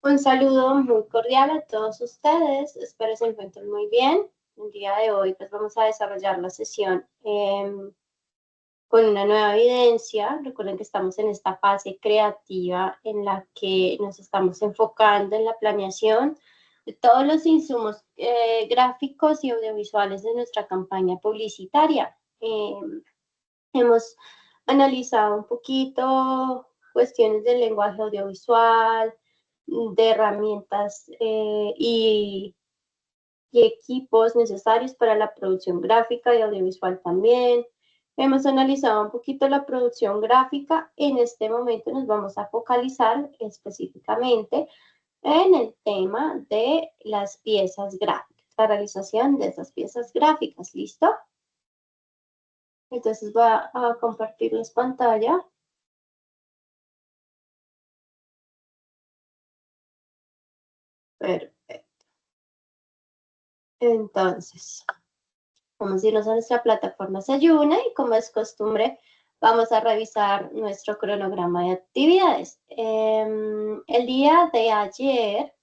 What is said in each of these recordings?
Un saludo muy cordial a todos ustedes, espero se encuentren muy bien. El día de hoy pues vamos a desarrollar la sesión con una nueva evidencia. Recuerden que estamos en esta fase creativa en la que nos estamos enfocando en la planeación de todos los insumos gráficos y audiovisuales de nuestra campaña publicitaria. Hemos analizado un poquito cuestiones del lenguaje audiovisual, de herramientas y equipos necesarios para la producción gráfica y audiovisual también. Hemos analizado un poquito la producción gráfica. En este momento nos vamos a focalizar específicamente en el tema de las piezas gráficas, la realización de esas piezas gráficas. ¿Listo? Entonces voy a compartirles pantalla. Perfecto. Entonces, vamos a irnos a nuestra plataforma Sayuna y como es costumbre, vamos a revisar nuestro cronograma de actividades. El día de ayer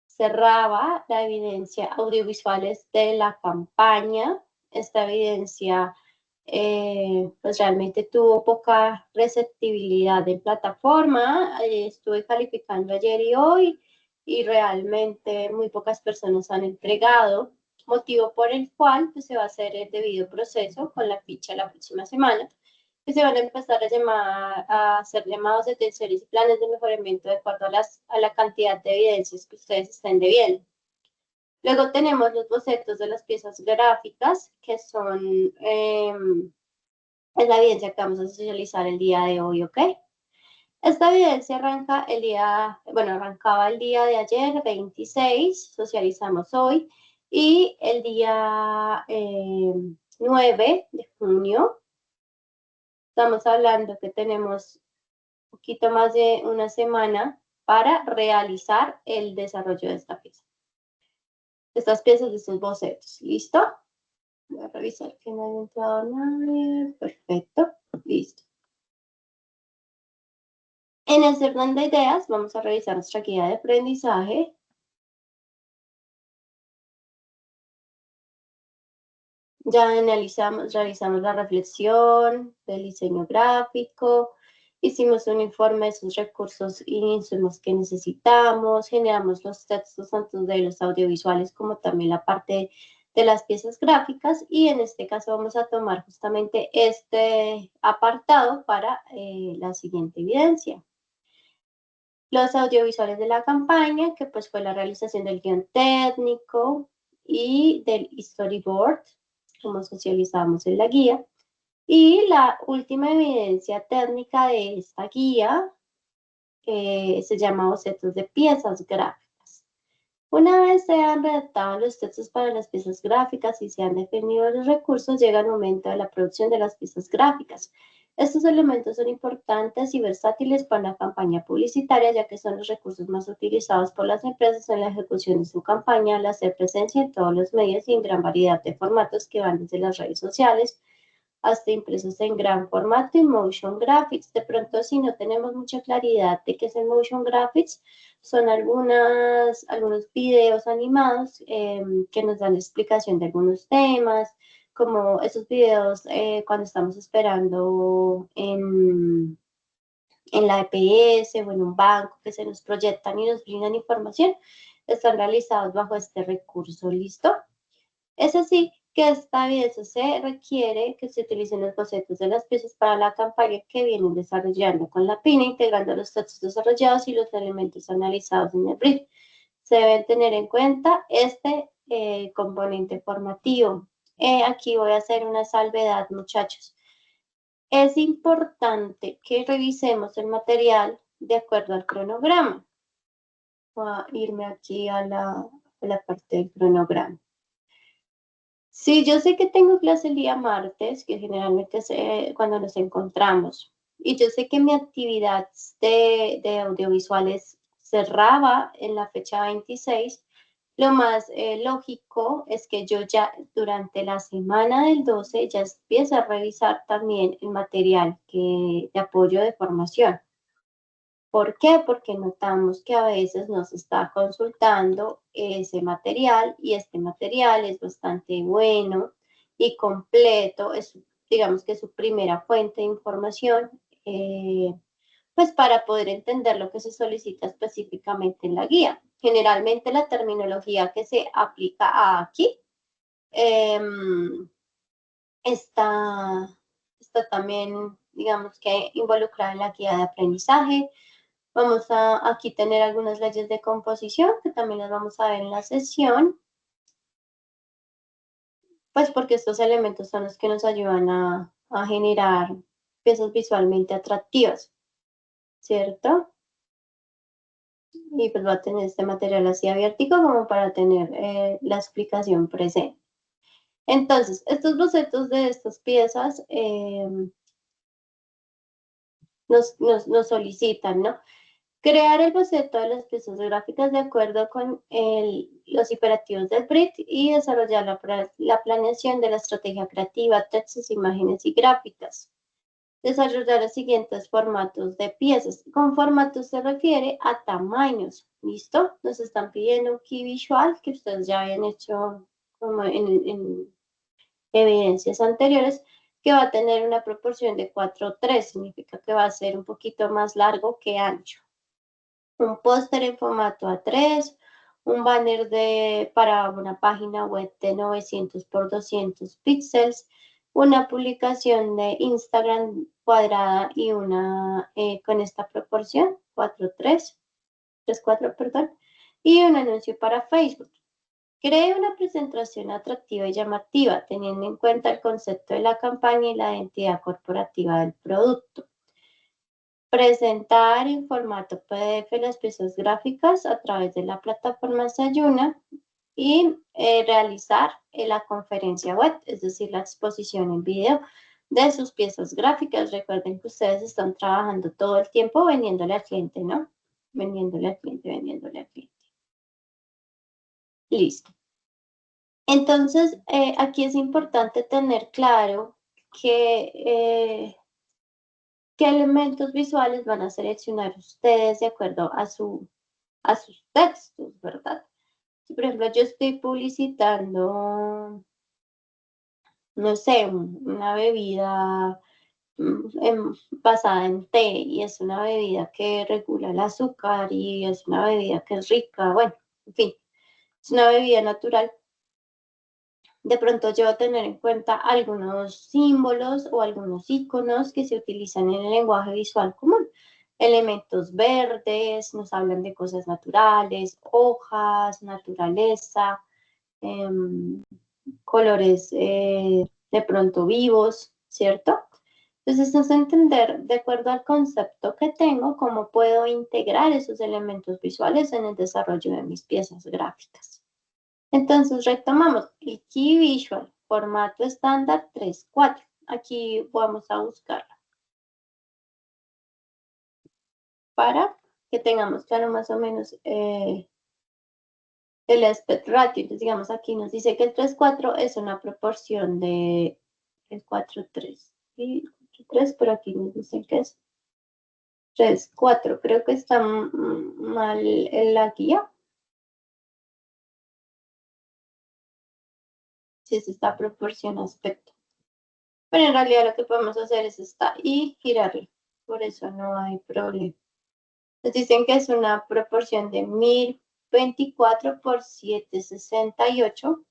cerraba la evidencia audiovisuales de la campaña. Esta evidencia pues realmente tuvo poca receptibilidad en plataforma. Estuve calificando ayer y hoy y realmente muy pocas personas han entregado, motivo por el cual pues, se va a hacer el debido proceso con la ficha la próxima semana, que se van a empezar a hacer llamados de atenciones y planes de mejoramiento de acuerdo a la cantidad de evidencias que ustedes estén debiendo. Luego tenemos los bocetos de las piezas gráficas, que son es la evidencia que vamos a socializar el día de hoy, ¿ok? Esta evidencia arrancaba el día de ayer, 26, socializamos hoy, y el día 9 de junio, estamos hablando que tenemos un poquito más de una semana para realizar el desarrollo de esta pieza. Estas piezas de estos bocetos, ¿listo? Voy a revisar que no haya entrado nadie. Perfecto, listo. En este orden de ideas, vamos a revisar nuestra guía de aprendizaje. Ya realizamos la reflexión del diseño gráfico, hicimos un informe de sus recursos y insumos que necesitamos, generamos los textos tanto de los audiovisuales como también la parte de las piezas gráficas y en este caso vamos a tomar justamente este apartado para la siguiente evidencia. Los audiovisuales de la campaña, que pues fue la realización del guión técnico y del storyboard, como socializamos en la guía. Y la última evidencia técnica de esta guía se llama bocetos de piezas gráficas. Una vez se han redactado los textos para las piezas gráficas y se han definido los recursos, llega el momento de la producción de las piezas gráficas. Estos elementos son importantes y versátiles para la campaña publicitaria, ya que son los recursos más utilizados por las empresas en la ejecución de su campaña al hacer presencia en todos los medios y en gran variedad de formatos que van desde las redes sociales hasta impresos en gran formato y motion graphics. De pronto, si no tenemos mucha claridad de qué es el motion graphics, son algunos videos animados que nos dan explicación de algunos temas, como esos videos cuando estamos esperando en la EPS o en un banco que se nos proyectan y nos brindan información, están realizados bajo este recurso. ¿Listo? Es así que esta evidencia se requiere que se utilicen los bocetos de las piezas para la campaña que vienen desarrollando con la PINA, integrando los textos desarrollados y los elementos analizados en el brief. Se deben tener en cuenta este componente formativo. Aquí voy a hacer una salvedad, muchachos. Es importante que revisemos el material de acuerdo al cronograma. Voy a irme aquí a la parte del cronograma. Sí, yo sé que tengo clase el día martes, que generalmente es cuando nos encontramos. Y yo sé que mi actividad de audiovisuales cerraba en la fecha 26. Lo más lógico es que yo ya durante la semana del 12 ya empiece a revisar también el material de apoyo de formación. ¿Por qué? Porque notamos que a veces nos está consultando ese material y este material es bastante bueno y completo, es, digamos que su primera fuente de información, pues para poder entender lo que se solicita específicamente en la guía. Generalmente la terminología que se aplica aquí eh, está, está también, digamos que involucrada en la guía de aprendizaje. Vamos a aquí tener algunas leyes de composición que también las vamos a ver en la sesión, pues porque estos elementos son los que nos ayudan a generar piezas visualmente atractivas, ¿cierto? Y pues va a tener este material así abiertico como para tener la explicación presente. Entonces, estos bocetos de estas piezas nos solicitan, ¿no? Crear el boceto de las piezas gráficas de acuerdo con los imperativos del BRIT y desarrollar la planeación de la estrategia creativa, textos, imágenes y gráficas. Desarrollar los siguientes formatos de piezas. Con formatos se refiere a tamaños. ¿Listo? Nos están pidiendo un key visual que ustedes ya habían hecho como en evidencias anteriores, que va a tener una proporción de 4:3. Significa que va a ser un poquito más largo que ancho. Un póster en formato A3, un banner para una página web de 900 por 200 píxeles, una publicación de Instagram cuadrada y una con esta proporción, 4:3, 3:4, perdón, y un anuncio para Facebook. Cree una presentación atractiva y llamativa, teniendo en cuenta el concepto de la campaña y la identidad corporativa del producto. Presentar en formato PDF las piezas gráficas a través de la plataforma Sayuna y realizar la conferencia web, es decir, la exposición en video de sus piezas gráficas. Recuerden que ustedes están trabajando todo el tiempo vendiéndole al cliente, ¿no? Vendiéndole al cliente, vendiéndole al cliente. Listo. Entonces, aquí es importante tener claro que qué elementos visuales van a seleccionar ustedes de acuerdo a sus textos, ¿verdad? Si, por ejemplo, yo estoy publicitando, no sé, una bebida basada en té y es una bebida que regula el azúcar y es una bebida que es rica, bueno, en fin, es una bebida natural. De pronto yo voy a tener en cuenta algunos símbolos o algunos iconos que se utilizan en el lenguaje visual común. Elementos verdes, nos hablan de cosas naturales, hojas, naturaleza, eh, colores de pronto vivos, ¿cierto? Entonces es entender, de acuerdo al concepto que tengo, cómo puedo integrar esos elementos visuales en el desarrollo de mis piezas gráficas. Entonces retomamos el Key Visual, formato estándar 3:4. Aquí vamos a buscarlo para que tengamos claro más o menos el aspect ratio. Entonces, digamos, aquí nos dice que el 3:4 es una proporción de el 4:3. Y 4:3, pero aquí nos dicen que es 3:4. Creo que está mal en la guía. Si es esta proporción aspecto. Pero en realidad lo que podemos hacer es esta y girarlo. Por eso no hay problema. Nos dicen que es una proporción de 1024 por 768.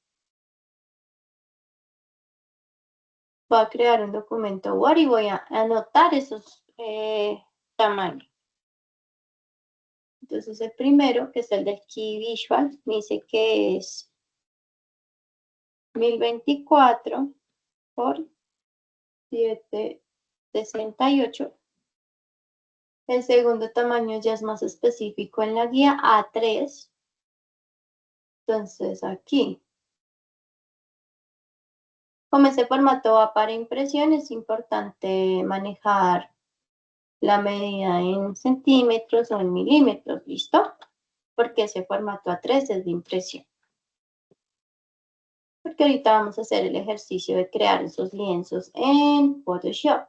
Voy a crear un documento Word y voy a anotar esos tamaños. Entonces el primero, que es el del Key Visual, me dice que es 1024 por 768. El segundo tamaño ya es más específico en la guía A3. Entonces aquí, como ese formato va para impresión, es importante manejar la medida en centímetros o en milímetros, ¿listo? Porque ese formato A3 es de impresión. Porque ahorita vamos a hacer el ejercicio de crear esos lienzos en Photoshop.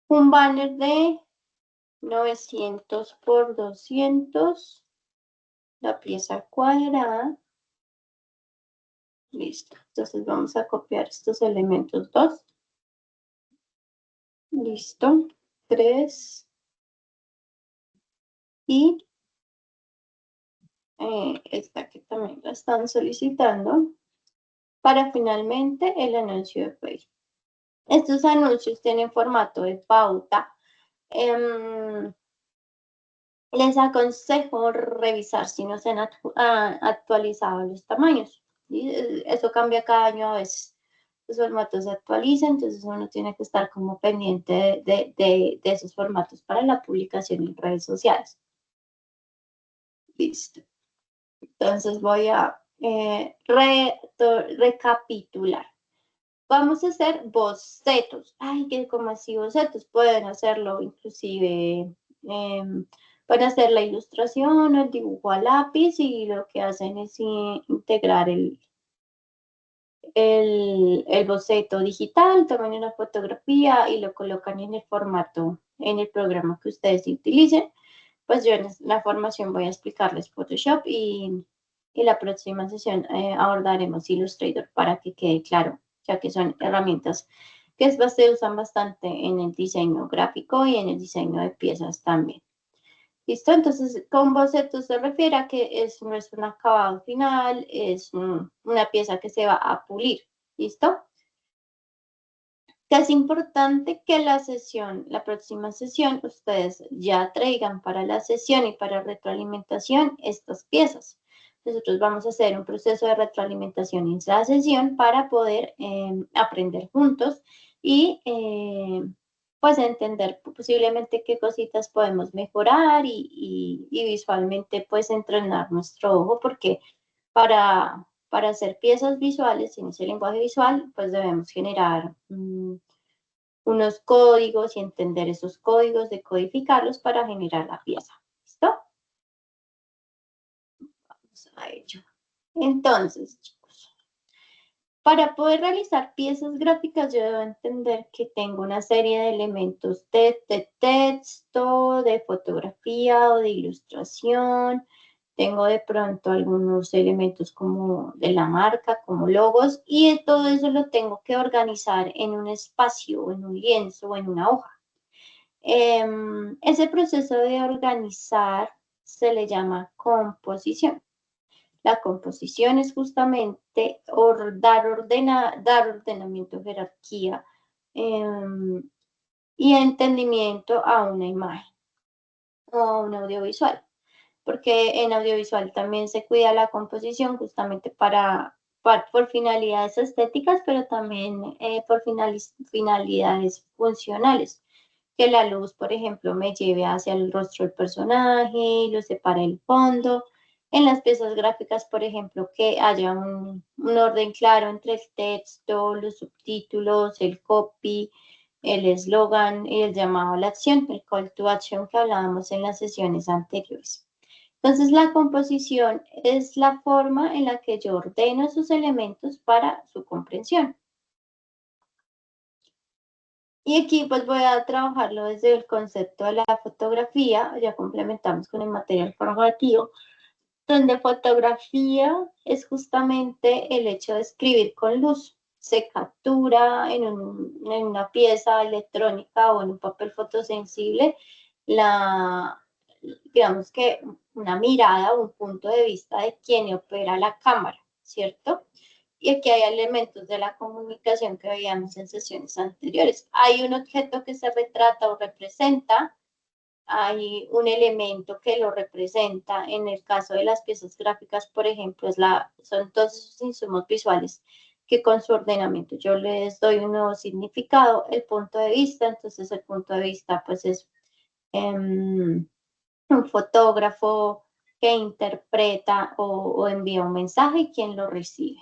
Un banner de 900 por 200, la pieza cuadrada. Listo. Entonces vamos a copiar estos elementos 2. Listo. 3. Y esta que también la están solicitando para finalmente el anuncio de Facebook. Estos anuncios tienen formato de pauta. Les aconsejo revisar si no se han actualizado los tamaños. ¿Sí? Eso cambia cada año a veces. Los formatos se actualizan, entonces uno tiene que estar como pendiente de esos formatos para la publicación en redes sociales. Listo. Entonces voy a recapitular. Vamos a hacer bocetos. Ay, que como así bocetos. Pueden hacerlo inclusive, pueden hacer la ilustración o el dibujo a lápiz y lo que hacen es integrar el boceto digital, toman una fotografía y lo colocan en el formato, en el programa que ustedes utilicen. Pues yo en la formación voy a explicarles Photoshop y la próxima sesión abordaremos Illustrator para que quede claro, ya que son herramientas que se usan bastante en el diseño gráfico y en el diseño de piezas también. ¿Listo? Entonces, con boceto se refiere a que no es un acabado final, es una pieza que se va a pulir. ¿Listo? Que es importante que la próxima sesión, ustedes ya traigan para la sesión y para retroalimentación estas piezas. Nosotros vamos a hacer un proceso de retroalimentación en la sesión para poder aprender juntos y pues entender posiblemente qué cositas podemos mejorar y visualmente pues entrenar nuestro ojo porque para hacer piezas visuales en ese lenguaje visual pues debemos generar unos códigos y entender esos códigos, decodificarlos para generar la pieza. ¿Listo? Vamos a ello. Entonces, chicos, para poder realizar piezas gráficas yo debo entender que tengo una serie de elementos de texto, de fotografía o de ilustración. Tengo de pronto algunos elementos como de la marca, como logos, y todo eso lo tengo que organizar en un espacio, en un lienzo o en una hoja. Ese proceso de organizar se le llama composición. La composición es justamente dar ordenamiento, jerarquía y entendimiento a una imagen o a un audiovisual, porque en audiovisual también se cuida la composición justamente por finalidades estéticas, pero también por finalidades funcionales. Que la luz, por ejemplo, me lleve hacia el rostro del personaje y lo separe el fondo. En las piezas gráficas, por ejemplo, que haya un orden claro entre el texto, los subtítulos, el copy, el eslogan y el llamado a la acción, el call to action que hablábamos en las sesiones anteriores. Entonces, la composición es la forma en la que yo ordeno esos elementos para su comprensión. Y aquí pues voy a trabajarlo desde el concepto de la fotografía, ya complementamos con el material formativo, donde fotografía es justamente el hecho de escribir con luz. Se captura en una pieza electrónica o en un papel fotosensible digamos que una mirada o un punto de vista de quien opera la cámara, ¿cierto? Y aquí hay elementos de la comunicación que veíamos en sesiones anteriores. Hay un objeto que se retrata o representa, hay un elemento que lo representa. En el caso de las piezas gráficas, por ejemplo, son todos esos insumos visuales que con su ordenamiento yo les doy un nuevo significado, el punto de vista. Entonces el punto de vista pues es un fotógrafo que interpreta o envía un mensaje y quien lo recibe.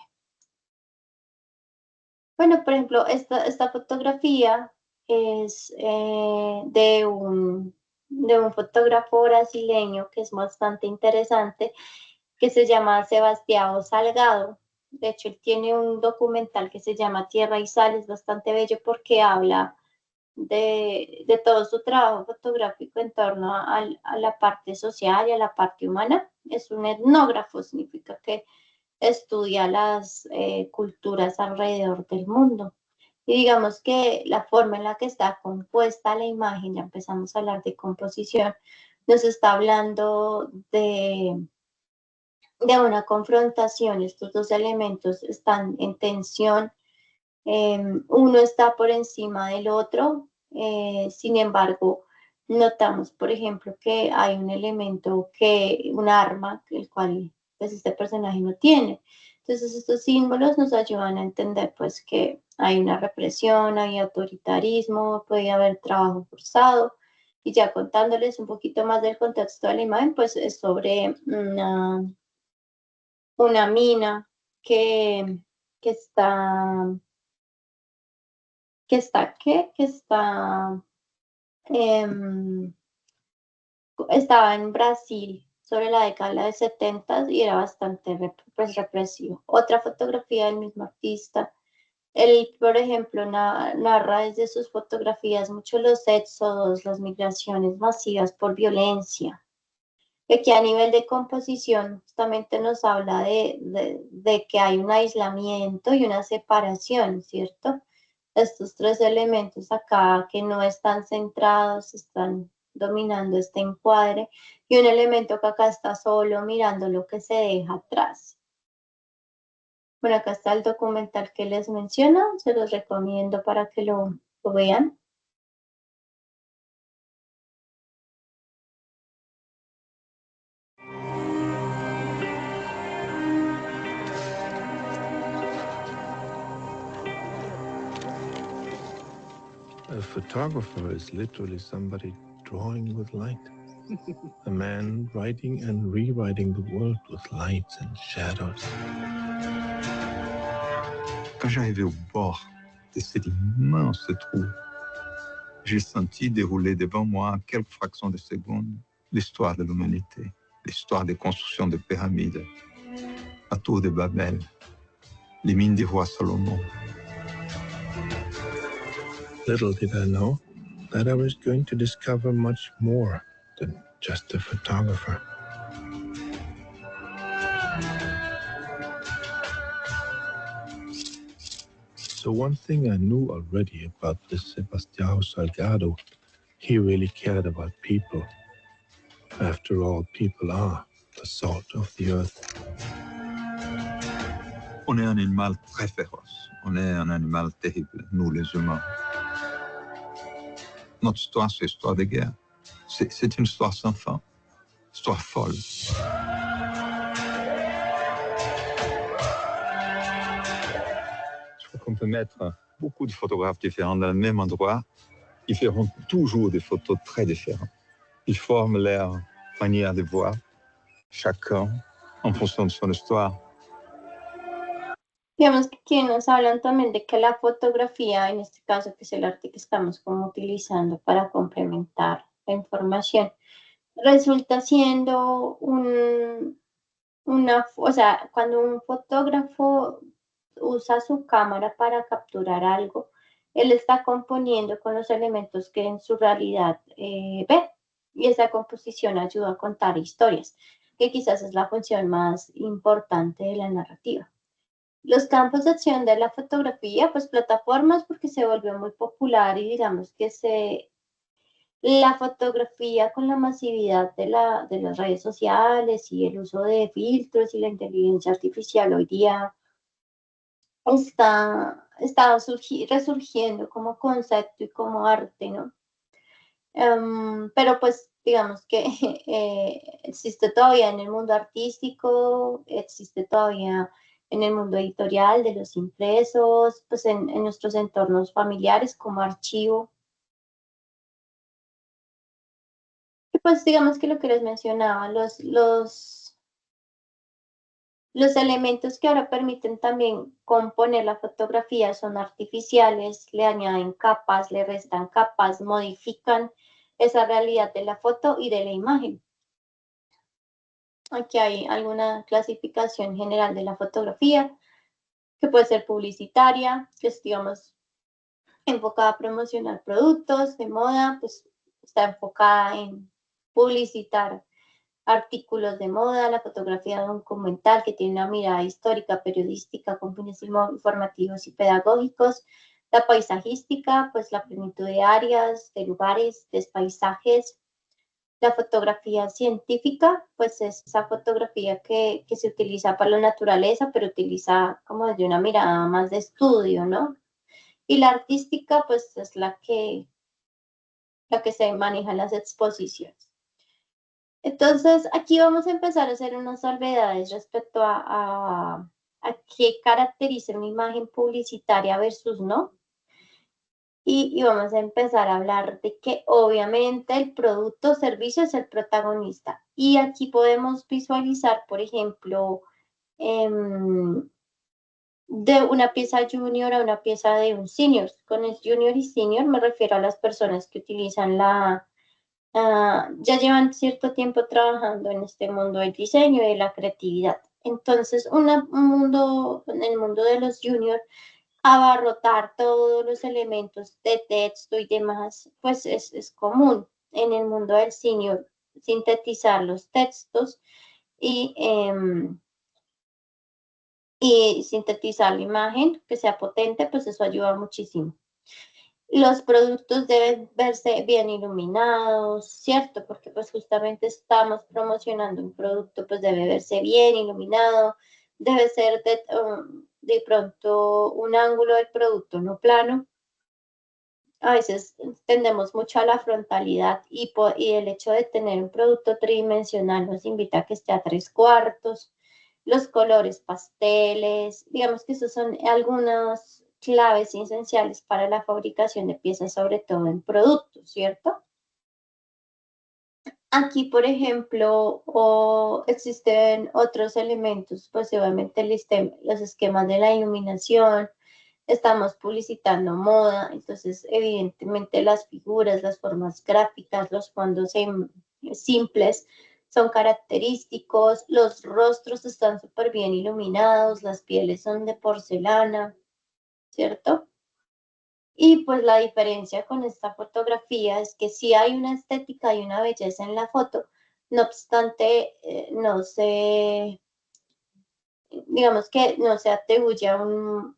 Bueno, por ejemplo, esta fotografía es de un fotógrafo brasileño que es bastante interesante, que se llama Sebastião Salgado. De hecho, él tiene un documental que se llama Tierra y Sal, es bastante bello porque habla de todo su trabajo fotográfico en torno a la parte social y a la parte humana. Es un etnógrafo, significa que estudia las culturas alrededor del mundo. Y digamos que la forma en la que está compuesta la imagen, ya empezamos a hablar de composición, nos está hablando de una confrontación. Estos dos elementos están en tensión, uno está por encima del otro, sin embargo, notamos, por ejemplo, que hay un elemento un arma, el cual pues, este personaje no tiene. Entonces, estos símbolos nos ayudan a entender pues que hay una represión, hay autoritarismo, puede haber trabajo forzado. Y ya contándoles un poquito más del contexto de la imagen, pues es sobre una mina que, que está que em, estaba en Brasil sobre la década de 70 y era bastante pues, represivo. Otra fotografía del mismo artista, él, por ejemplo, narra desde sus fotografías mucho los éxodos, las migraciones masivas por violencia. Aquí a nivel de composición justamente nos habla de que hay un aislamiento y una separación, ¿cierto? Estos tres elementos acá que no están centrados, están dominando este encuadre, y un elemento que acá está solo mirando lo que se deja atrás. Bueno, acá está el documental que les menciono, se los recomiendo para que lo vean. A photographer is literally somebody drawing with light. A man writing and rewriting the world with lights and shadows. Quand j'arrivais au bord de cet immense trou, j'ai senti dérouler devant moi en quelques fractions de secondes l'histoire de l'humanité, l'histoire des constructions de pyramides, la tour de Babel, les mines du roi Salomon. Little did I know that I was going to discover much more than just a photographer. So one thing I knew already about this Sebastião Salgado, he really cared about people. After all, people are the salt of the earth. On est un animal très féroce. On est un animal terrible, nous les humains. Notre histoire, c'est l'histoire de guerre. C'est une histoire sans fin, histoire folle. Je crois qu'on peut mettre beaucoup de photographes différents dans le même endroit. Ils feront toujours des photos très différentes. Ils forment leur manière de voir, chacun en fonction de son histoire. Digamos que aquí nos hablan también de que la fotografía, en este caso que es el arte que estamos como utilizando para complementar la información, resulta siendo o sea, cuando un fotógrafo usa su cámara para capturar algo, él está componiendo con los elementos que en su realidad ve, y esa composición ayuda a contar historias, que quizás es la función más importante de la narrativa. Los campos de acción de la fotografía, pues plataformas porque se volvió muy popular y digamos que la fotografía con la masividad de las redes sociales y el uso de filtros y la inteligencia artificial hoy día está resurgiendo como concepto y como arte, ¿no? Pero pues digamos que existe todavía en el mundo artístico, existe todavía en el mundo editorial de los impresos, pues en nuestros entornos familiares como archivo. Y pues digamos que lo que les mencionaba, los elementos que ahora permiten también componer la fotografía son artificiales, le añaden capas, le restan capas, modifican esa realidad de la foto y de la imagen. Aquí hay alguna clasificación general de la fotografía, que puede ser publicitaria, que es, digamos, enfocada a promocionar productos de moda, pues está enfocada en publicitar artículos de moda, la fotografía documental que tiene una mirada histórica, periodística, con fines informativos y pedagógicos, la paisajística, pues la plenitud de áreas, de lugares, de paisajes. La fotografía científica, pues es esa fotografía que se utiliza para la naturaleza, pero utiliza como desde una mirada más de estudio, ¿no? Y la artística, pues es la que se maneja en las exposiciones. Entonces, aquí vamos a empezar a hacer unas salvedades respecto a qué caracteriza una imagen publicitaria versus no. Y vamos a empezar a hablar de que obviamente el producto o servicio es el protagonista. Y aquí podemos visualizar, por ejemplo, de una pieza junior a una pieza de un senior. Con el junior y senior me refiero a las personas que utilizan ya llevan cierto tiempo trabajando en este mundo del diseño y de la creatividad. Entonces, en el mundo de los juniors, abarrotar todos los elementos de texto y demás, pues es común. En el mundo del senior, sintetizar los textos y sintetizar la imagen, que sea potente, pues eso ayuda muchísimo. Los productos deben verse bien iluminados, ¿cierto? Porque pues justamente estamos promocionando un producto, pues debe verse bien iluminado, debe ser de pronto un ángulo del producto no plano. A veces tendemos mucho a la frontalidad y el hecho de tener un producto tridimensional nos invita a que esté a 3/4. Los colores pasteles, digamos que esos son algunas claves esenciales para la fabricación de piezas, sobre todo en productos, ¿cierto? Aquí, por ejemplo, existen otros elementos, pues obviamente los esquemas de la iluminación, estamos publicitando moda, entonces evidentemente las figuras, las formas gráficas, los fondos simples son característicos, los rostros están súper bien iluminados, las pieles son de porcelana, ¿cierto? Y pues la diferencia con esta fotografía es que sí hay una estética y una belleza en la foto, no obstante, digamos que no se atribuye a un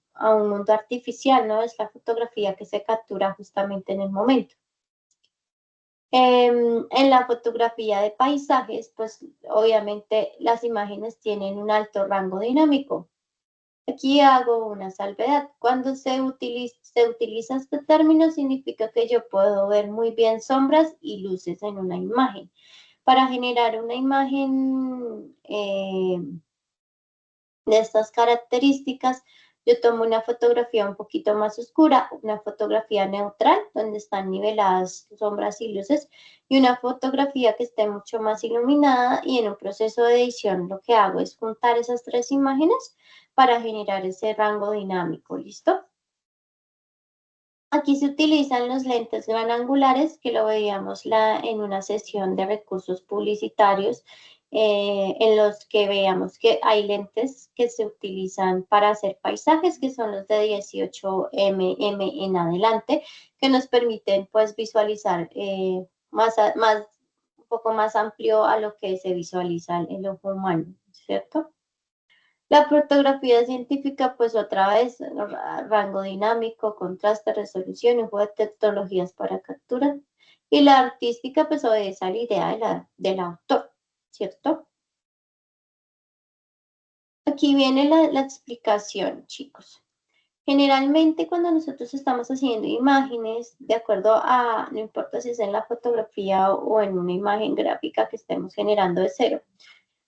mundo artificial, ¿no? Es la fotografía que se captura justamente en el momento. En la fotografía de paisajes, pues obviamente las imágenes tienen un alto rango dinámico. Aquí hago una salvedad. Cuando se utiliza este término, significa que yo puedo ver muy bien sombras y luces en una imagen. Para generar una imagen de estas características, yo tomo una fotografía un poquito más oscura, una fotografía neutral, donde están niveladas sombras y luces, y una fotografía que esté mucho más iluminada, y en un proceso de edición lo que hago es juntar esas tres imágenes para generar ese rango dinámico, ¿listo? Aquí se utilizan los lentes gran angulares, que lo veíamos en una sesión de recursos publicitarios, en los que veíamos que hay lentes que se utilizan para hacer paisajes, que son los de 18 mm en adelante, que nos permiten pues visualizar un poco más amplio a lo que se visualiza en el ojo humano, ¿cierto? La fotografía científica, pues otra vez, rango dinámico, contraste, resolución, uso de tecnologías para captura. Y la artística, pues obedece a la idea del autor, ¿cierto? Aquí viene la explicación, chicos. Generalmente cuando nosotros estamos haciendo imágenes, de acuerdo a, no importa si es en la fotografía o en una imagen gráfica que estemos generando de cero,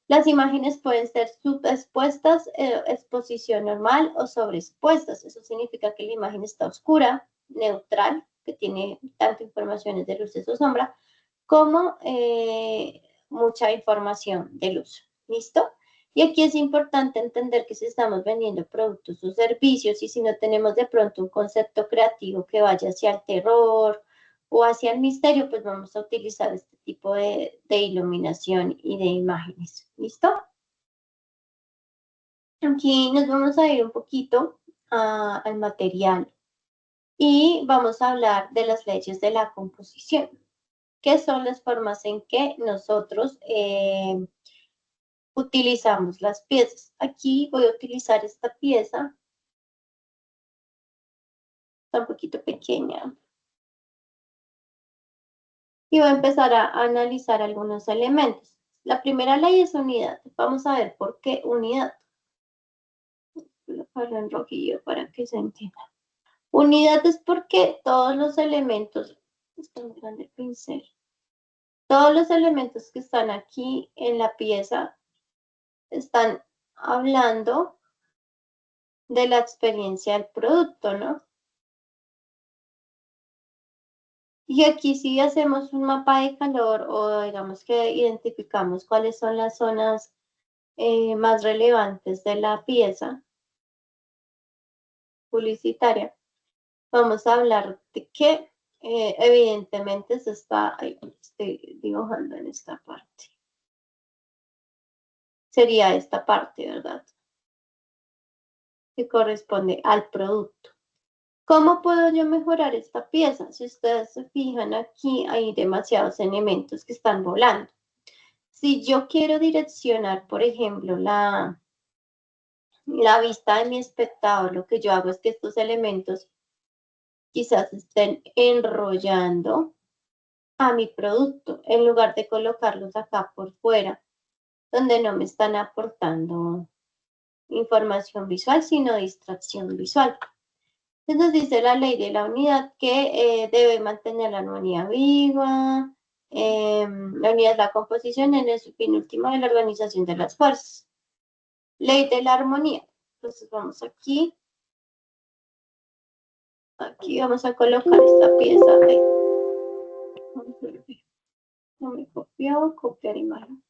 las imágenes pueden ser subexpuestas, exposición normal o sobreexpuestas. Eso significa que la imagen está oscura, neutral, que tiene tanto informaciones de luces o sombra, como mucha información de luz. ¿Listo? Y aquí es importante entender que si estamos vendiendo productos o servicios y si no tenemos de pronto un concepto creativo que vaya hacia el terror o hacia el misterio, pues vamos a utilizar este tipo de iluminación y de imágenes. ¿Listo? Aquí nos vamos a ir un poquito al material Y vamos a hablar de las leyes de la composición, que son las formas en que nosotros utilizamos las piezas. Aquí voy a utilizar esta pieza, está un poquito pequeña. Y voy a empezar a analizar algunos elementos. La primera ley es unidad. Vamos a ver por qué unidad. Lo paro en rojillo para que se entienda. Unidad es porque todos los elementos, está muy grande el pincel, todos los elementos que están aquí en la pieza están hablando de la experiencia del producto, ¿no? Y aquí si hacemos un mapa de calor o digamos que identificamos cuáles son las zonas más relevantes de la pieza publicitaria, vamos a hablar de que evidentemente se está, estoy dibujando en esta parte. Sería esta parte, ¿verdad? Que corresponde al producto. ¿Cómo puedo yo mejorar esta pieza? Si ustedes se fijan aquí, hay demasiados elementos que están volando. Si yo quiero direccionar, por ejemplo, la vista de mi espectador, lo que yo hago es que estos elementos quizás estén enrollando a mi producto, en lugar de colocarlos acá por fuera, donde no me están aportando información visual, sino distracción visual. Entonces dice la ley de la unidad que debe mantener la armonía viva, la unidad es la composición en el fin último de la organización de las fuerzas. Ley de la armonía. Entonces vamos aquí. Aquí vamos a colocar esta pieza. Ahí. No me copió, copiar imagen.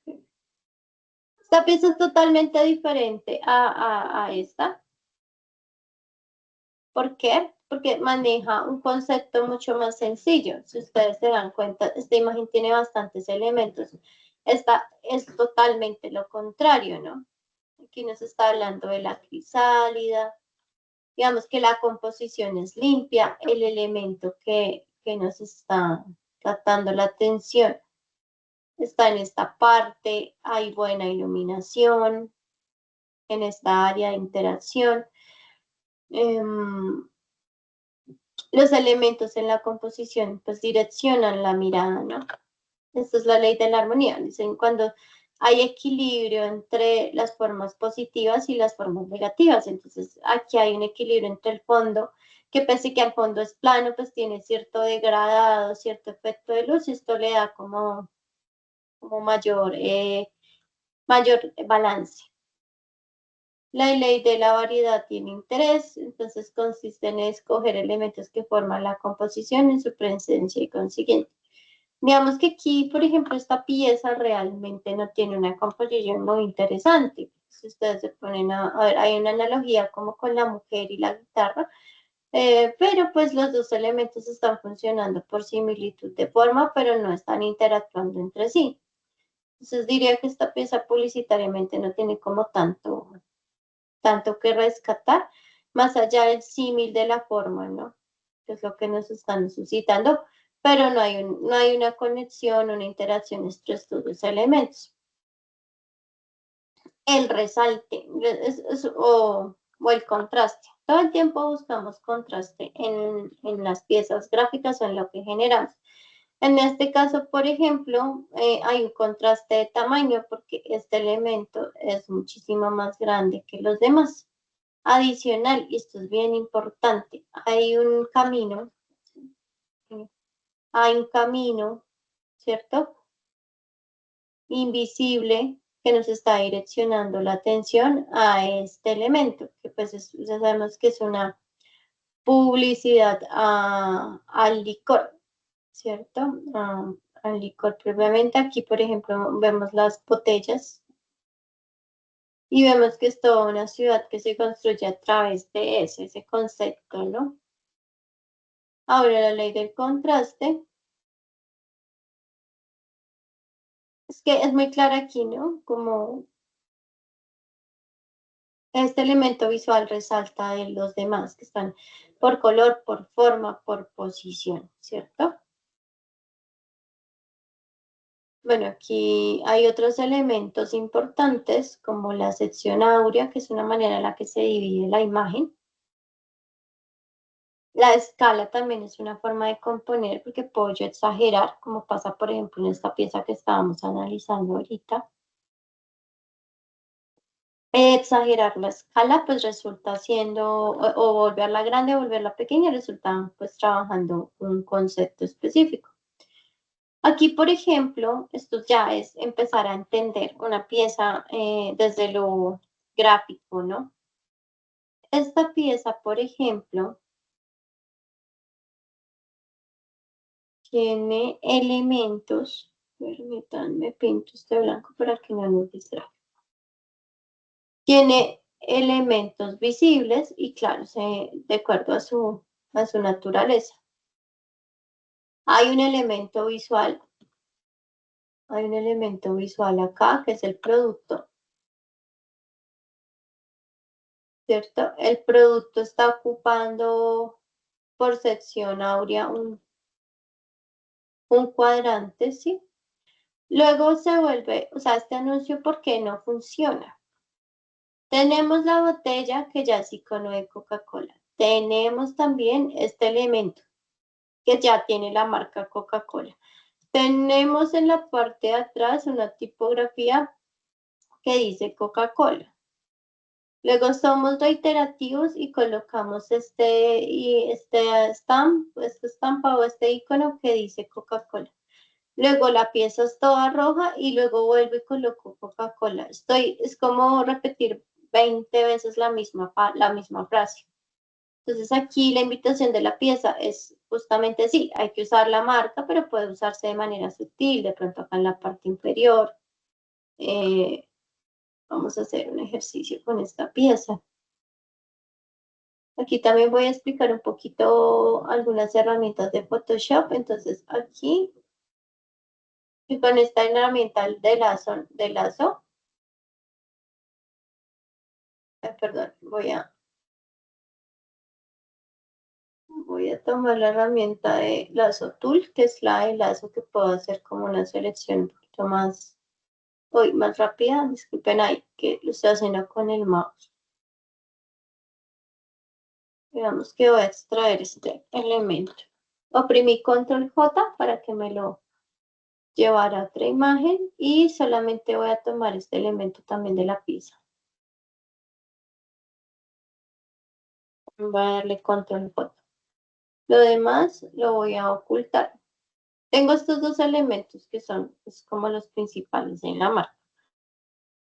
Esta pieza es totalmente diferente a esta. ¿Por qué? Porque maneja un concepto mucho más sencillo. Si ustedes se dan cuenta, esta imagen tiene bastantes elementos. Esta es totalmente lo contrario, ¿no? Aquí nos está hablando de la crisálida. Digamos que la composición es limpia. El elemento que nos está captando la atención está en esta parte. Hay buena iluminación en esta área de interacción. Los elementos en la composición pues direccionan la mirada, ¿no? Esta es la ley de la armonía. Dicen cuando hay equilibrio entre las formas positivas y las formas negativas. Entonces aquí hay un equilibrio entre el fondo, que pese que el fondo es plano, pues tiene cierto degradado, cierto efecto de luz, y esto le da como mayor balance. La ley de la variedad tiene interés, entonces consiste en escoger elementos que forman la composición en su presencia y consiguiente. Digamos que aquí, por ejemplo, esta pieza realmente no tiene una composición muy interesante. Si ustedes se ponen a ver, hay una analogía como con la mujer y la guitarra, pero pues los dos elementos están funcionando por similitud de forma, pero no están interactuando entre sí. Entonces diría que esta pieza publicitariamente no tiene como tanto que rescatar, más allá del símil de la forma, ¿no? Que es lo que nos están suscitando, pero no hay una conexión, una interacción entre estos dos elementos. El resalte o el contraste. Todo el tiempo buscamos contraste en las piezas gráficas o en lo que generamos. En este caso, por ejemplo, hay un contraste de tamaño porque este elemento es muchísimo más grande que los demás. Adicional, y esto es bien importante, hay un camino, ¿cierto? Invisible que nos está direccionando la atención a este elemento, que pues ya sabemos que es una publicidad al licor, ¿cierto? Al licor previamente. Aquí, por ejemplo, vemos las botellas y vemos que es toda una ciudad que se construye a través de ese concepto, ¿no? Ahora la ley del contraste. Es que es muy clara aquí, ¿no? Como este elemento visual resalta de los demás que están. por color, por forma, por posición, ¿cierto? Bueno, aquí hay otros elementos importantes como la sección áurea, que es una manera en la que se divide la imagen. La escala también es una forma de componer porque puedo yo exagerar, como pasa por ejemplo en esta pieza que estábamos analizando ahorita. Exagerar la escala pues resulta siendo, o volverla grande o volverla pequeña, resulta pues trabajando un concepto específico. Aquí, por ejemplo, esto ya es empezar a entender una pieza desde lo gráfico, ¿no? Esta pieza, por ejemplo, tiene elementos, permítanme, pinto este blanco para que no nos distraiga. Tiene elementos visibles y claro, de acuerdo a su naturaleza. Hay un elemento visual acá que es el producto, ¿cierto? El producto está ocupando por sección áurea un cuadrante, ¿sí? Luego se vuelve, o sea, este anuncio, ¿por qué no funciona? Tenemos la botella que ya es icono de Coca-Cola. Tenemos también este elemento que ya tiene la marca Coca-Cola. Tenemos en la parte de atrás una tipografía que dice Coca-Cola. Luego somos reiterativos y colocamos este estampa o este icono que dice Coca-Cola. Luego la pieza es toda roja y luego vuelvo y coloco Coca-Cola. Es como repetir 20 veces la misma frase. Entonces aquí la invitación de la pieza es justamente así, hay que usar la marca, pero puede usarse de manera sutil, de pronto acá en la parte inferior. Vamos a hacer un ejercicio con esta pieza. Aquí también voy a explicar un poquito algunas herramientas de Photoshop. Entonces aquí, y con esta herramienta de lazo, perdón, voy a tomar la herramienta de lazo tool, que es la de lazo que puedo hacer como una selección un poquito más rápida. Disculpen ahí, que lo estoy haciendo con el mouse. Digamos que voy a extraer este elemento. Oprimí Control J para que me lo llevara a otra imagen y solamente voy a tomar este elemento también de la pieza. Voy a darle Control J. Lo demás lo voy a ocultar. Tengo estos dos elementos que son como los principales en la marca.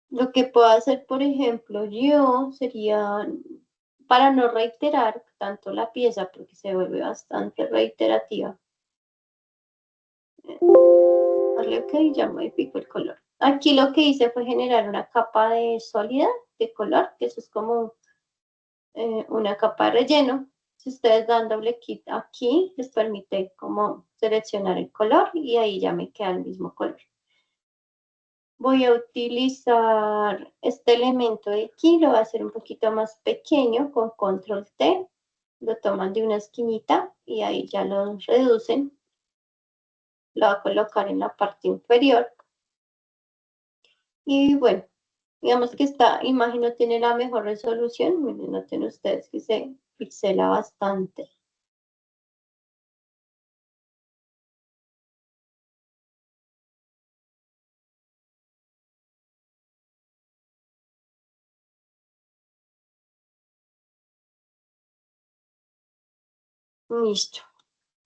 Lo que puedo hacer, por ejemplo, yo sería, para no reiterar tanto la pieza, porque se vuelve bastante reiterativa, darle OK y ya modifico el color. Aquí lo que hice fue generar una capa de sólida de color, que eso es como una capa de relleno. Si ustedes dan doble clic aquí, les permite como seleccionar el color y ahí ya me queda el mismo color. Voy a utilizar este elemento de aquí, lo voy a hacer un poquito más pequeño con Control T. Lo toman de una esquinita y ahí ya lo reducen. Lo voy a colocar en la parte inferior. Y bueno, digamos que esta imagen no tiene la mejor resolución. Miren, noten ustedes que se pixela bastante. Listo.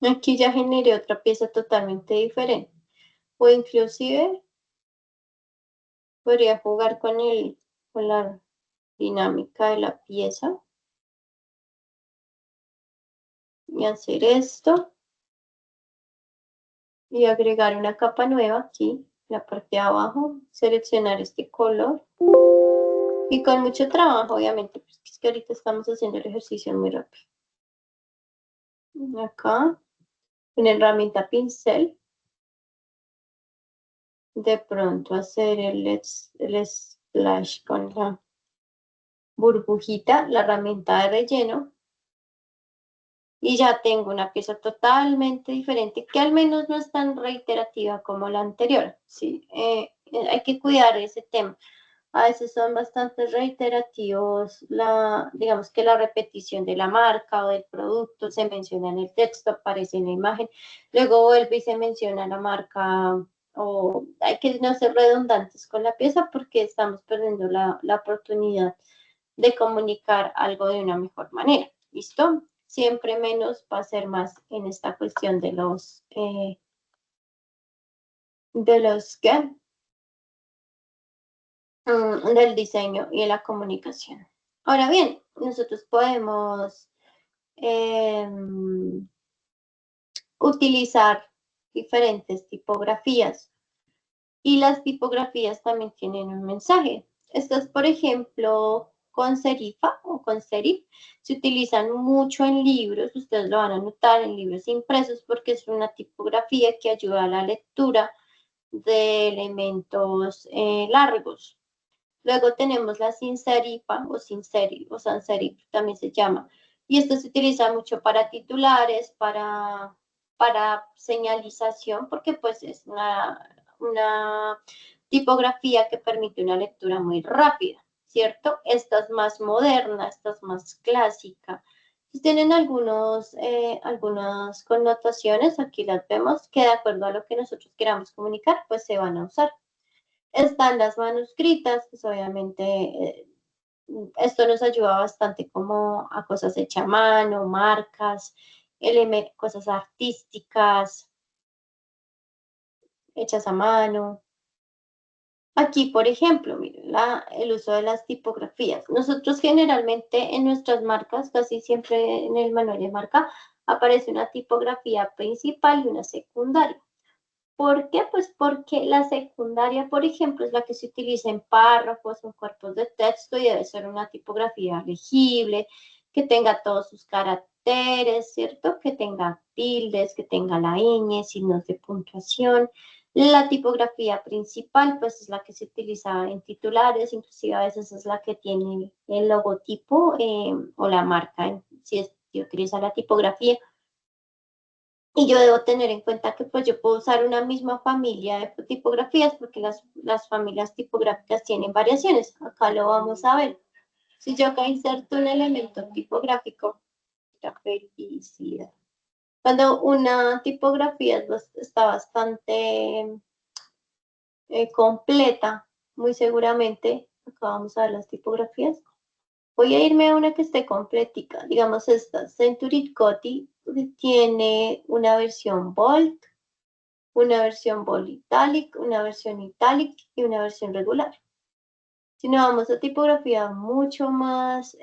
Aquí ya generé otra pieza totalmente diferente. O inclusive podría jugar con la dinámica de la pieza. Y hacer esto. Y agregar una capa nueva aquí, en la parte de abajo. Seleccionar este color. Y con mucho trabajo, obviamente, porque es que ahorita estamos haciendo el ejercicio muy rápido. Acá, con la herramienta pincel. De pronto hacer el splash con la burbujita, la herramienta de relleno. y ya tengo una pieza totalmente diferente, que al menos no es tan reiterativa como la anterior, ¿sí? Hay que cuidar ese tema. A veces son bastante reiterativos, digamos que la repetición de la marca o del producto se menciona en el texto, aparece en la imagen, luego vuelve y se menciona la marca, o hay que no ser redundantes con la pieza porque estamos perdiendo la oportunidad de comunicar algo de una mejor manera. ¿Listo? Siempre menos va a ser más en esta cuestión ¿qué? Del diseño y de la comunicación. Ahora bien, nosotros podemos utilizar diferentes tipografías y las tipografías también tienen un mensaje. Estas, por ejemplo, con serifa o con serif, se utilizan mucho en libros, ustedes lo van a notar en libros impresos porque es una tipografía que ayuda a la lectura de elementos largos. Luego tenemos la sin serifa o sin serif o sans serif, también se llama. Y esto se utiliza mucho para titulares, para señalización, porque pues es una tipografía que permite una lectura muy rápida, ¿cierto? Esta es más moderna, esta es más clásica. Pues tienen algunas connotaciones, aquí las vemos, que de acuerdo a lo que nosotros queramos comunicar, pues se van a usar. Están las manuscritas, pues obviamente esto nos ayuda bastante como a cosas hechas a mano, marcas, cosas artísticas hechas a mano. Aquí, por ejemplo, miren el uso de las tipografías. Nosotros generalmente en nuestras marcas, casi siempre en el manual de marca, aparece una tipografía principal y una secundaria. ¿Por qué? Pues porque la secundaria, por ejemplo, es la que se utiliza en párrafos o en cuerpos de texto y debe ser una tipografía legible, que tenga todos sus caracteres, ¿cierto? Que tenga tildes, que tenga la ñ, signos de puntuación. La tipografía principal, pues es la que se utiliza en titulares, inclusive a veces es la que tiene el logotipo o la marca, si utiliza la tipografía. Y yo debo tener en cuenta que pues yo puedo usar una misma familia de tipografías porque las familias tipográficas tienen variaciones. Acá lo vamos a ver. Si yo acá inserto un elemento tipográfico, la felicidad. Cuando una tipografía está bastante completa, muy seguramente, acá vamos a ver las tipografías. Voy a irme a una que esté completica. Digamos esta, Century Coty tiene una versión bold, una versión bold italic, una versión italic y una versión regular. Si nos vamos a tipografías mucho más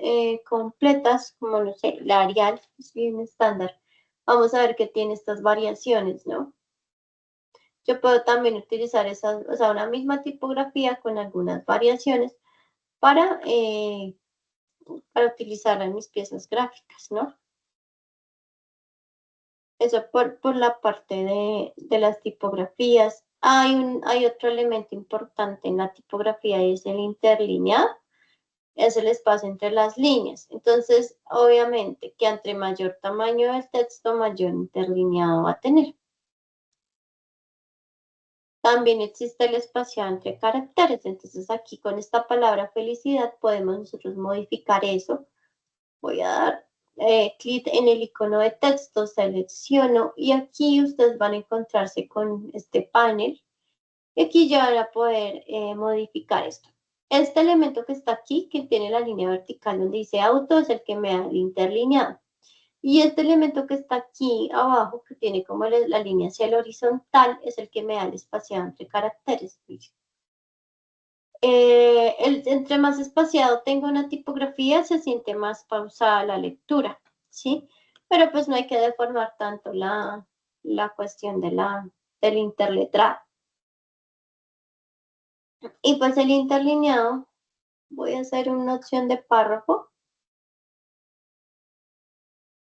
completas, como no sé, la Arial, es bien estándar, vamos a ver que tiene estas variaciones, ¿no? Yo puedo también utilizar o sea, una misma tipografía con algunas variaciones para utilizarla en mis piezas gráficas, ¿no? Eso por la parte de las tipografías. Hay otro elemento importante en la tipografía y es el interlineado, es el espacio entre las líneas. Entonces, obviamente, que entre mayor tamaño del texto, mayor interlineado va a tener. También existe el espacio entre caracteres. Entonces, aquí con esta palabra felicidad podemos nosotros modificar eso. Voy a dar clic en el icono de texto, selecciono y aquí ustedes van a encontrarse con este panel y aquí ya van a poder modificar esto. Este elemento que está aquí, que tiene la línea vertical donde dice auto, es el que me da el interlineado. Y este elemento que está aquí abajo, que tiene como la línea hacia el horizontal, es el que me da el espaciado entre caracteres. Entre más espaciado tenga una tipografía, se siente más pausada la lectura, ¿sí? Pero pues no hay que deformar tanto la cuestión del interletrado. Y pues el interlineado, voy a hacer una opción de párrafo,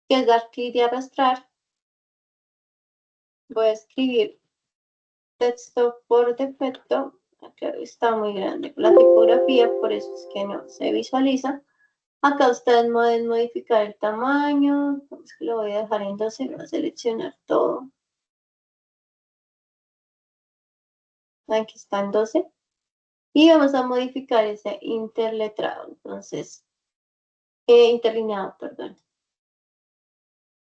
que es dar clic y arrastrar. Voy a escribir texto por defecto. Claro, está muy grande la tipografía, por eso es que no se visualiza. Acá ustedes pueden modificar el tamaño. Vamos que lo voy a dejar en 12, voy a seleccionar todo. Aquí está en 12. Y vamos a modificar ese interletrado. Entonces, interlineado, perdón.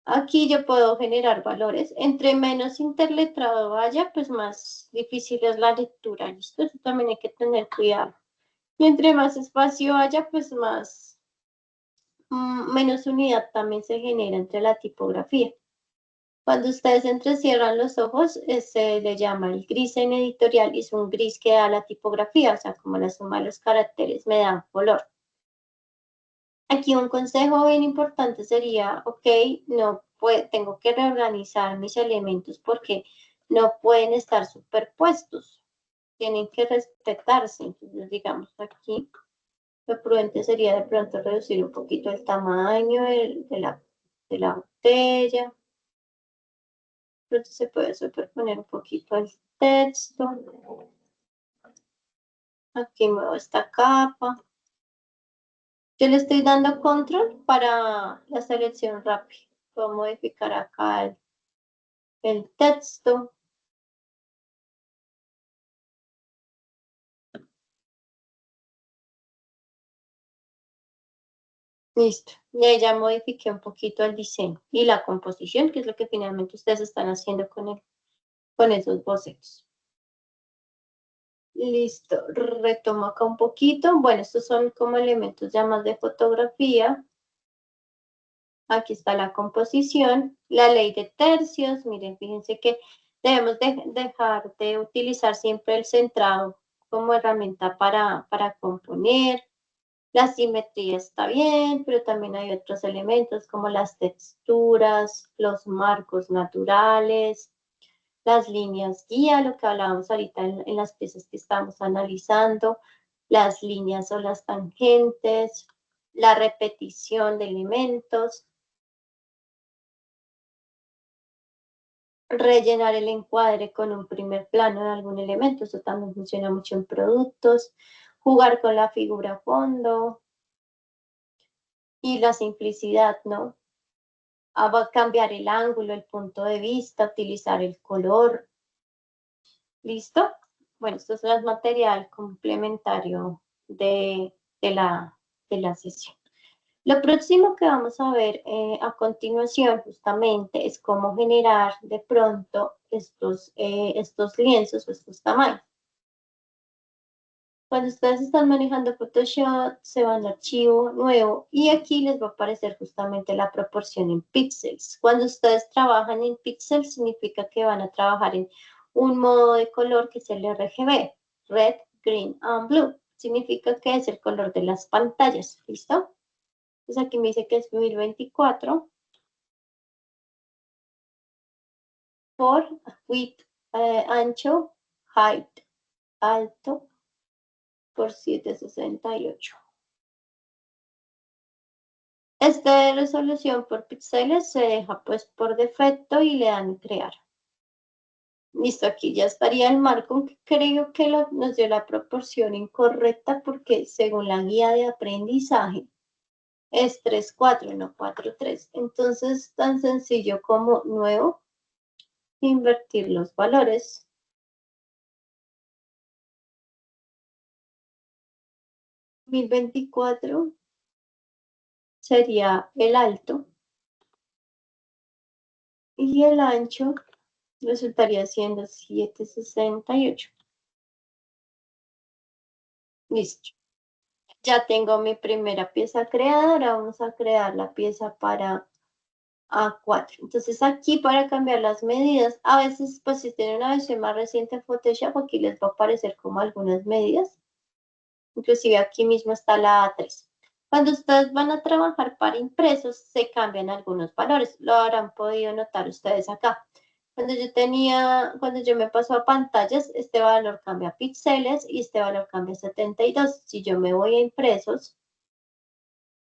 Aquí yo puedo generar valores. Entre menos interletrado vaya, pues más difícil es la lectura. ¿Listo? Eso también hay que tener cuidado. Y entre más espacio haya, pues menos unidad también se genera entre la tipografía. Cuando ustedes entrecierran los ojos, se le llama el gris en editorial y es un gris que da la tipografía, o sea, como la suma de los caracteres me dan color. Aquí un consejo bien importante sería, ok, tengo que reorganizar mis elementos porque no pueden estar superpuestos, tienen que respetarse. Entonces, digamos aquí, lo prudente sería de pronto reducir un poquito el tamaño de la botella. Pronto se puede superponer un poquito el texto. Aquí muevo esta capa. Yo le estoy dando control para la selección rápida. Puedo modificar acá el texto. Listo. Y ahí ya modifiqué un poquito el diseño y la composición, que es lo que finalmente ustedes están haciendo con esos bocetos. Listo. Retomo acá un poquito. Bueno, estos son como elementos ya más de fotografía. Aquí está la composición, la ley de tercios. Miren, fíjense que debemos dejar de utilizar siempre el centrado como herramienta para componer. La simetría está bien, pero también hay otros elementos como las texturas, los marcos naturales, las líneas guía, lo que hablábamos ahorita en las piezas que estamos analizando, las líneas o las tangentes, la repetición de elementos, rellenar el encuadre con un primer plano de algún elemento, eso también funciona mucho en productos, jugar con la figura a fondo y la simplicidad, ¿no? Cambiar el ángulo, el punto de vista, utilizar el color. ¿Listo? Bueno, esto es el material complementario de la sesión. Lo próximo que vamos a ver a continuación justamente es cómo generar de pronto estos lienzos o estos tamaños. Cuando ustedes están manejando Photoshop, se van a archivo nuevo y aquí les va a aparecer justamente la proporción en píxeles. Cuando ustedes trabajan en píxeles, significa que van a trabajar en un modo de color que es el RGB, Red, Green and Blue. Significa que es el color de las pantallas, ¿listo? Entonces aquí me dice que es 1024 por width, ancho, height, alto, por 768. Esta resolución por píxeles se deja pues por defecto y le dan crear. Listo, aquí ya estaría el marco, aunque creo que nos dio la proporción incorrecta porque según la guía de aprendizaje es 3,4, no 4,3. Entonces, tan sencillo como nuevo, invertir los valores. 1024 sería el alto y el ancho resultaría siendo 768. Listo. Ya tengo mi primera pieza creada, ahora vamos a crear la pieza para A4. Entonces aquí para cambiar las medidas, a veces pues si tienen una versión más reciente de Photoshop, aquí les va a aparecer como algunas medidas. Inclusive aquí mismo está la A3. Cuando ustedes van a trabajar para impresos, se cambian algunos valores. Lo habrán podido notar ustedes acá. Cuando yo me paso a pantallas, este valor cambia a píxeles y este valor cambia a 72. Si yo me voy a impresos,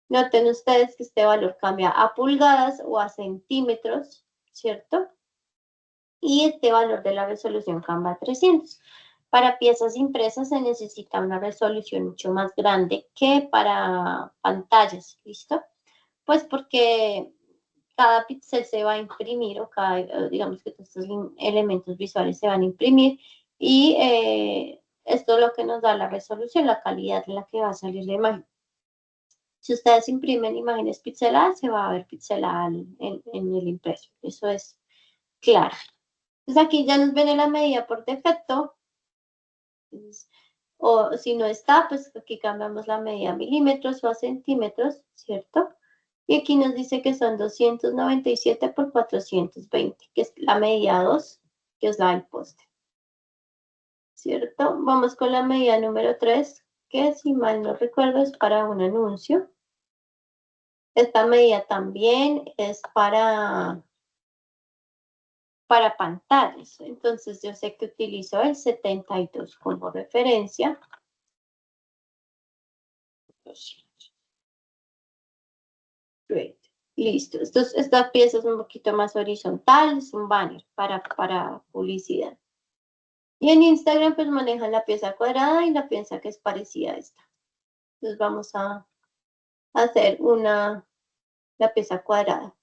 noten ustedes que este valor cambia a pulgadas o a centímetros, ¿cierto? Y este valor de la resolución cambia a 300. Para piezas impresas se necesita una resolución mucho más grande que para pantallas, ¿listo? Pues porque cada píxel se va a imprimir o cada, digamos que todos estos elementos visuales se van a imprimir y esto es lo que nos da la resolución, la calidad en la que va a salir la imagen. Si ustedes imprimen imágenes pixeladas, se va a ver pixelada en el impreso. Eso es claro. Entonces aquí ya nos viene la medida por defecto. Entonces, o si no está, pues aquí cambiamos la medida a milímetros o a centímetros, ¿cierto? Y aquí nos dice que son 297 por 420, que es la medida 2, que es la del poste. ¿Cierto? Vamos con la medida número 3, que si mal no recuerdo es para un anuncio. Esta medida también es para pantallas. Entonces yo sé que utilizo el 72 como referencia. Great. Listo. Esta pieza es un poquito más horizontal, es un banner para publicidad. Y en Instagram pues manejan la pieza cuadrada y la pieza que es parecida a esta. Entonces vamos a hacer la pieza cuadrada.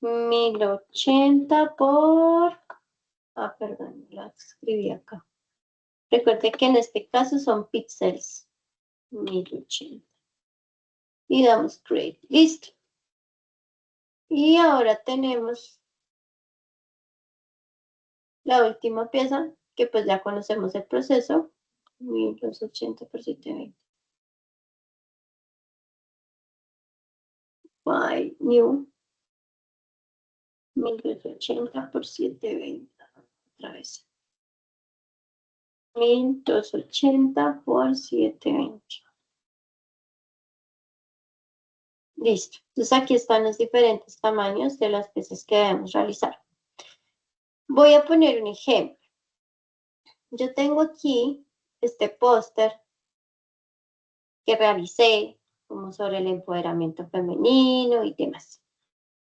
1080 por... perdón, la escribí acá. Recuerde que en este caso son píxeles. 1080. Y damos create. Listo. Y ahora tenemos la última pieza, que pues ya conocemos el proceso. 1280 por 720. File new. 1280 por 720. Otra vez. 1280 por 720. Listo. Entonces aquí están los diferentes tamaños de las piezas que debemos realizar. Voy a poner un ejemplo. Yo tengo aquí este póster que realicé como sobre el empoderamiento femenino y demás,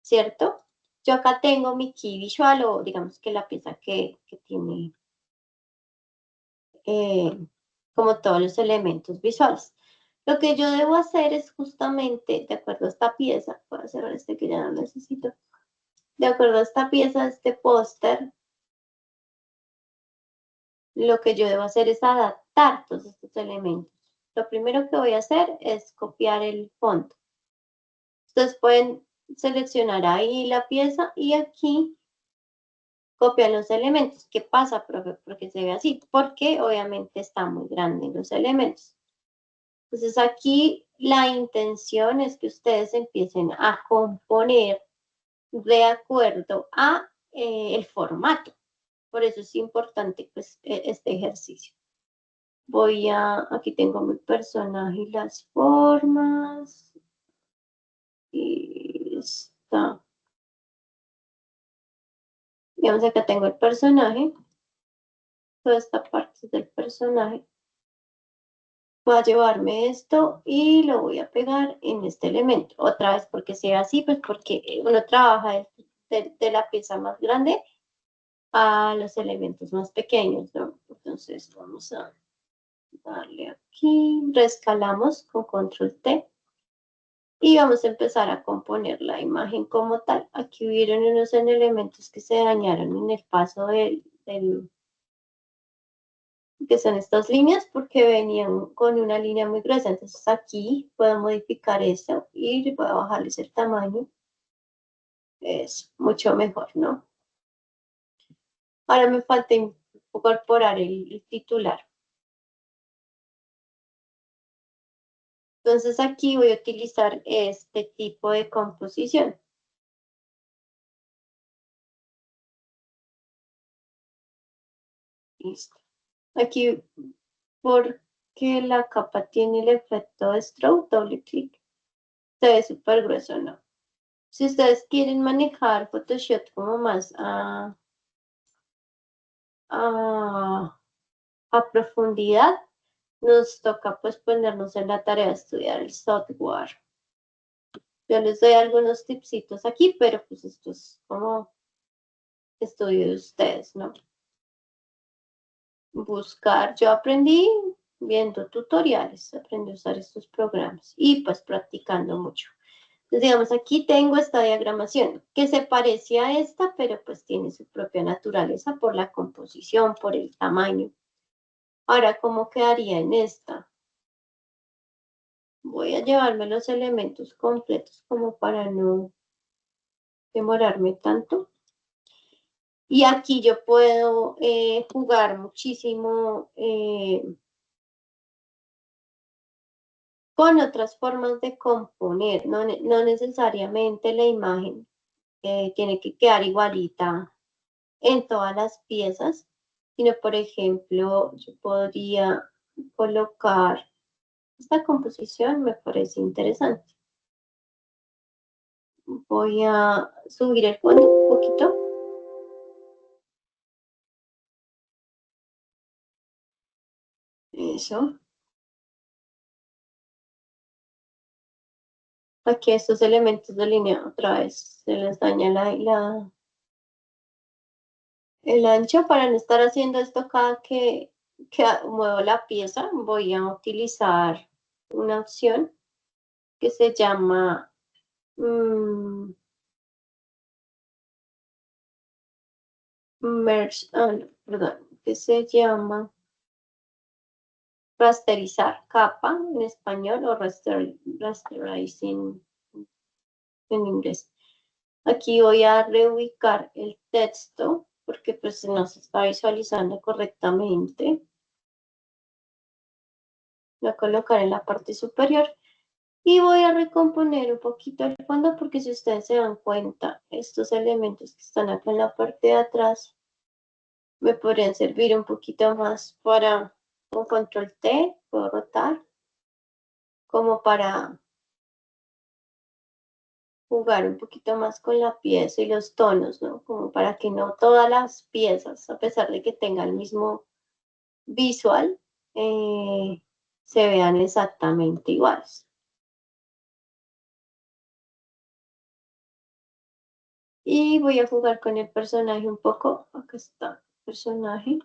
¿cierto? Yo acá tengo mi key visual o digamos que la pieza que tiene como todos los elementos visuales. Lo que yo debo hacer es justamente, de acuerdo a esta pieza, voy a cerrar este que ya no necesito, de acuerdo a esta pieza, este póster, lo que yo debo hacer es adaptar todos estos elementos. Lo primero que voy a hacer es copiar el fondo. Ustedes pueden seleccionar ahí la pieza y aquí copiar los elementos. ¿Qué pasa, profe? Porque se ve así, porque obviamente está muy grande los elementos. Entonces aquí la intención es que ustedes empiecen a componer de acuerdo a el formato. Por eso es importante pues, este ejercicio. Aquí tengo mi personaje y las formas. Y está. Digamos, acá tengo el personaje. Toda esta parte del personaje. Voy a llevarme esto y lo voy a pegar en este elemento. Otra vez, porque sea así, pues porque uno trabaja de la pieza más grande a los elementos más pequeños, ¿no? Entonces vamos a darle aquí, rescalamos con control T y vamos a empezar a componer la imagen como tal. Aquí hubieron unos elementos que se dañaron en el paso que son estas líneas porque venían con una línea muy gruesa. Entonces aquí puedo modificar esto y voy a bajarles el tamaño. Es mucho mejor, ¿no? Ahora me falta incorporar el titular. Entonces aquí voy a utilizar este tipo de composición. Listo. Aquí, porque la capa tiene el efecto de stroke, doble clic. Se ve súper grueso, ¿no? Si ustedes quieren manejar Photoshop como más a profundidad, nos toca pues ponernos en la tarea de estudiar el software. Yo les doy algunos tipsitos aquí, pero pues esto es como estudio de ustedes, ¿no? buscar. Yo aprendí viendo tutoriales, aprendí a usar estos programas y pues practicando mucho. Entonces, digamos, aquí tengo esta diagramación que se parece a esta, pero pues tiene su propia naturaleza por la composición, por el tamaño. Ahora, ¿cómo quedaría en esta? Voy a llevarme los elementos completos como para no demorarme tanto. Y aquí yo puedo jugar muchísimo con otras formas de componer, no necesariamente la imagen tiene que quedar igualita en todas las piezas, sino por ejemplo, yo podría colocar esta composición, me parece interesante. Voy a subir el fondo un poquito. Eso. Aquí estos elementos de línea otra vez se les daña el ancho para no estar haciendo esto cada que muevo la pieza. Voy a utilizar una opción que se llama merge, no, perdón, que se llama rasterizar capa en español o rasterizing en inglés. Aquí voy a reubicar el texto porque pues no se está visualizando correctamente. Voy a colocar en la parte superior y voy a recomponer un poquito el fondo porque si ustedes se dan cuenta, estos elementos que están acá en la parte de atrás me podrían servir un poquito más para un control T, puedo rotar, como para jugar un poquito más con la pieza y los tonos, ¿no? Como para que no todas las piezas, a pesar de que tengan el mismo visual, se vean exactamente iguales. Y voy a jugar con el personaje un poco. Acá está el personaje.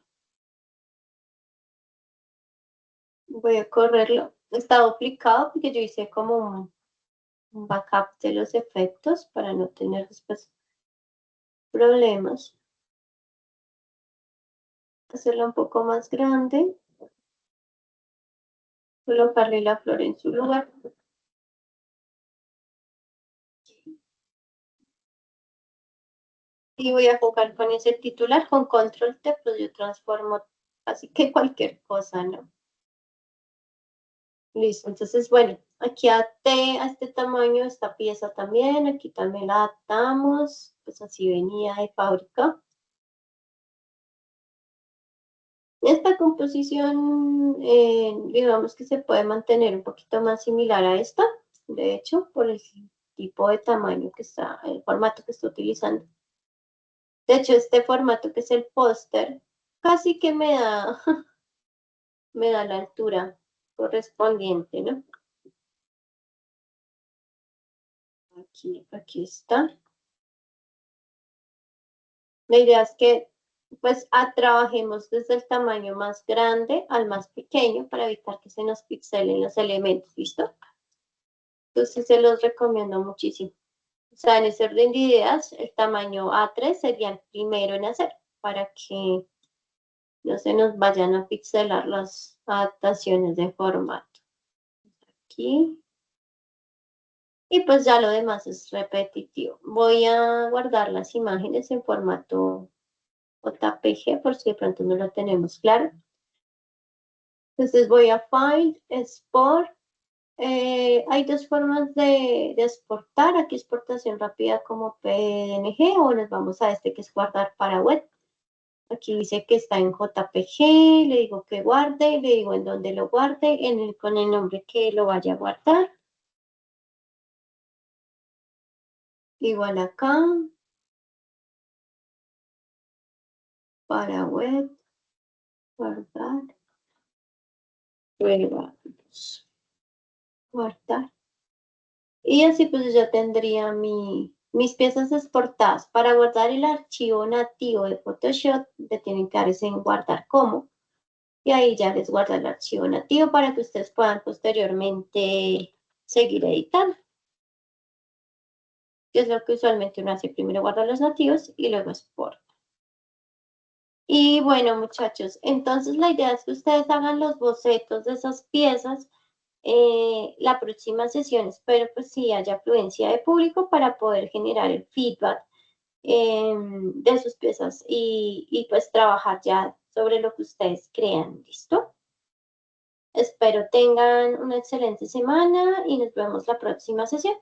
Voy a correrlo. Está duplicado porque yo hice como un backup de los efectos para no tener después problemas. Hacerlo un poco más grande. Colocarle la flor en su lugar. Y voy a jugar con ese titular, con control T, pues yo transformo así que cualquier cosa, ¿no? Listo, entonces bueno, aquí a este tamaño, esta pieza también, aquí también la adaptamos, pues así venía de fábrica. Esta composición, digamos que se puede mantener un poquito más similar a esta, de hecho, por el tipo de tamaño que está, el formato que está utilizando. De hecho, este formato que es el póster, casi que me da la altura correspondiente, ¿no? Aquí está. La idea es que pues trabajemos desde el tamaño más grande al más pequeño para evitar que se nos pixelen los elementos, ¿listo? Entonces se los recomiendo muchísimo. O sea, en ese orden de ideas, el tamaño A3 sería el primero en hacer para que no se nos vayan a pixelar las adaptaciones de formato. Aquí. Y pues ya lo demás es repetitivo. Voy a guardar las imágenes en formato JPG por si de pronto no lo tenemos claro. Entonces voy a File, Export. Hay dos formas de exportar. Aquí exportación rápida como PNG o nos vamos a este que es guardar para web. Aquí dice que está en JPG, le digo que guarde, le digo en dónde lo guarde, con el nombre que lo vaya a guardar. Igual acá, para web, guardar, guardar. Y así pues ya tendría mis piezas exportadas. Para guardar el archivo nativo de Photoshop, le tienen que dar en guardar como. y ahí ya les guarda el archivo nativo para que ustedes puedan posteriormente seguir editando. Que es lo que usualmente uno hace, primero guarda los nativos y luego exporta. Y bueno, muchachos, entonces la idea es que ustedes hagan los bocetos de esas piezas. La próxima sesión espero pues sí haya afluencia de público para poder generar el feedback de sus piezas y pues trabajar ya sobre lo que ustedes crean, ¿listo? Espero tengan una excelente semana y nos vemos la próxima sesión.